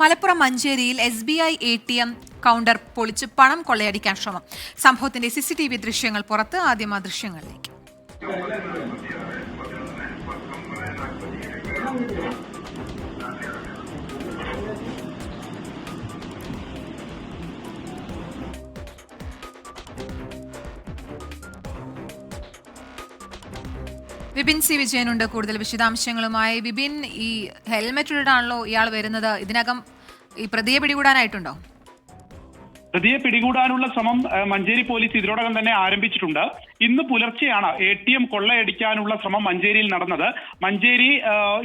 മലപ്പുറം മഞ്ചേരിയിൽ SBI ATM counter പൊളിച്ച് പണം കൊള്ളയടിക്കാൻ ശ്രമം. സംഭവത്തിന്റെ CCTV ദൃശ്യങ്ങൾ പുറത്ത്. ആദ്യം ആ ദൃശ്യങ്ങളിലേക്ക്. വിപിൻ സി വിജയനുണ്ട് കൂടുതൽ വിശദാംശങ്ങളുമായി. വിപിൻ, ഈ ഹെൽമെറ്റിലാണല്ലോ ഇയാൾ വരുന്നത്. ഇതിനകം ഈ പ്രതിയെ പിടികൂടാനായിട്ടുണ്ടോ? പ്രതിയെ പിടികൂടാനുള്ള ശ്രമം മഞ്ചേരി പോലീസ് ഇതിനോടകം തന്നെ ആരംഭിച്ചിട്ടുണ്ട്. ഇന്ന് പുലർച്ചെയാണ് ATM കൊള്ളയടിക്കാനുള്ള ശ്രമം മഞ്ചേരിയിൽ നടന്നത്. മഞ്ചേരി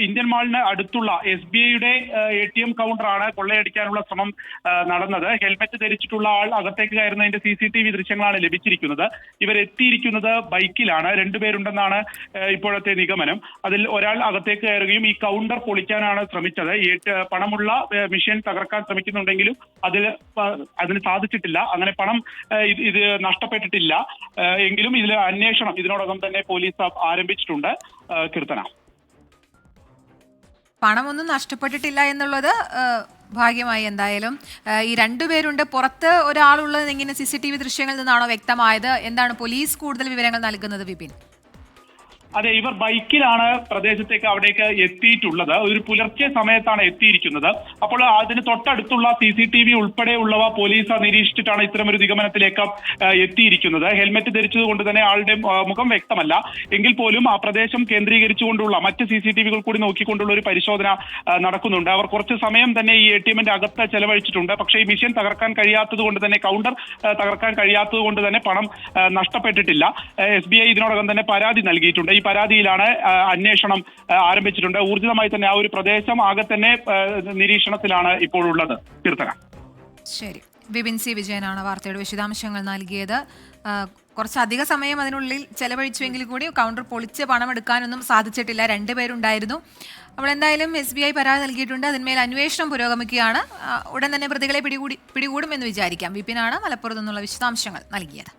ഇന്ത്യൻ മാളിന് അടുത്തുള്ള SBIയുടെ ATM കൗണ്ടറാണ് കൊള്ളയടിക്കാനുള്ള ശ്രമം നടന്നത്. ഹെൽമെറ്റ് ധരിച്ചിട്ടുള്ള ആൾ അകത്തേക്ക് കയറുന്നതിന്റെ CCTV ദൃശ്യങ്ങളാണ് ലഭിച്ചിരിക്കുന്നത്. ഇവരെത്തിയിരിക്കുന്നത് ബൈക്കിലാണ്. രണ്ടുപേരുണ്ടെന്നാണ് ഇപ്പോഴത്തെ നിഗമനം. അതിൽ ഒരാൾ അകത്തേക്ക് കയറുകയും ഈ കൗണ്ടർ പൊളിക്കാനാണ് ശ്രമിച്ചത്. പണമുള്ള മെഷീൻ തകർക്കാൻ ശ്രമിക്കുന്നുണ്ടെങ്കിലും അതിന് സാധിച്ചിട്ടില്ല. അങ്ങനെ പണം ഇത് നഷ്ടപ്പെട്ടിട്ടില്ല എങ്കിലും ഇതിലെ അന്വേഷണം ഇതിനോടകം തന്നെ പോലീസ് ആരംഭിച്ചിട്ടുണ്ട്. കീർത്തന, പണമൊന്നും നഷ്ടപ്പെട്ടിട്ടില്ല എന്നുള്ളത് ഭാഗ്യമായി. എന്തായാലും ഈ രണ്ടുപേരുണ്ട്, പുറത്ത് ഒരാളുള്ളത് എങ്ങനെ CCTV ദൃശ്യങ്ങളിൽ നിന്നാണോ വ്യക്തമായത്? എന്താണ് പോലീസ് കൂടുതൽ വിവരങ്ങൾ നൽകുന്നത് വിപിൻ? അതെ, ഇവർ ബൈക്കിലാണ് പ്രദേശത്തേക്ക് അവിടേക്ക് എത്തിയിട്ടുള്ളത്. ഒരു പുലർച്ചെ സമയത്താണ് എത്തിയിരിക്കുന്നത്. അപ്പോൾ അതിന് തൊട്ടടുത്തുള്ള CCTV ഉൾപ്പെടെയുള്ളവ പോലീസ് നിരീക്ഷിച്ചിട്ടാണ് ഇത്തരമൊരു നിഗമനത്തിലേക്ക് എത്തിയിരിക്കുന്നത്. ഹെൽമെറ്റ് ധരിച്ചത് കൊണ്ട് തന്നെ ആളുടെ മുഖം വ്യക്തമല്ല. എങ്കിൽ പോലും ആ പ്രദേശം കേന്ദ്രീകരിച്ചുകൊണ്ടുള്ള മറ്റ് CCTVകൾ കൂടി നോക്കിക്കൊണ്ടുള്ള ഒരു പരിശോധന നടക്കുന്നുണ്ട്. അവർ കുറച്ച് സമയം തന്നെ ഈ ATMന്റെ അകത്ത് ചെലവഴിച്ചിട്ടുണ്ട്. പക്ഷേ ഈ മെഷീൻ തകർക്കാൻ കഴിയാത്തത് കൊണ്ട് തന്നെ, കൗണ്ടർ തകർക്കാൻ കഴിയാത്തത് കൊണ്ട് തന്നെ പണം നഷ്ടപ്പെട്ടിട്ടില്ല. SBI ഇതിനോടകം തന്നെ പരാതി നൽകിയിട്ടുണ്ട്. ഈ പരാതിയിലാണ് അന്വേഷണം ആരംഭിച്ചിട്ടുണ്ട്. ഊർജിതമായി തന്നെ ആ ഒരു പ്രദേശം ആകെ തന്നെ നിരീക്ഷണത്തിലാണ് ഇപ്പോൾ ഉള്ളത്. കീർത്തന. ശരി, വിപിൻ സി വിജയനാണ് വാർത്തയുടെ വിശദാംശങ്ങൾ നൽകിയത്. കുറച്ചധിക സമയം അതിനുള്ളിൽ ചെലവഴിച്ചുവെങ്കിൽ കൂടി കൗണ്ടർ പൊളിച്ച് പണമെടുക്കാനൊന്നും സാധിച്ചിട്ടില്ല. രണ്ടുപേരുണ്ടായിരുന്നു. അപ്പോൾ എന്തായാലും SBI പരാതി നൽകിയിട്ടുണ്ട്. അതിന്മേൽ അന്വേഷണം പുരോഗമിക്കുകയാണ്. ഉടൻ തന്നെ പ്രതികളെ പിടികൂടുമെന്ന് വിചാരിക്കാം. വിപിനാണ് മലപ്പുറത്ത് നിന്നുള്ള വിശദാംശങ്ങൾ നൽകിയത്.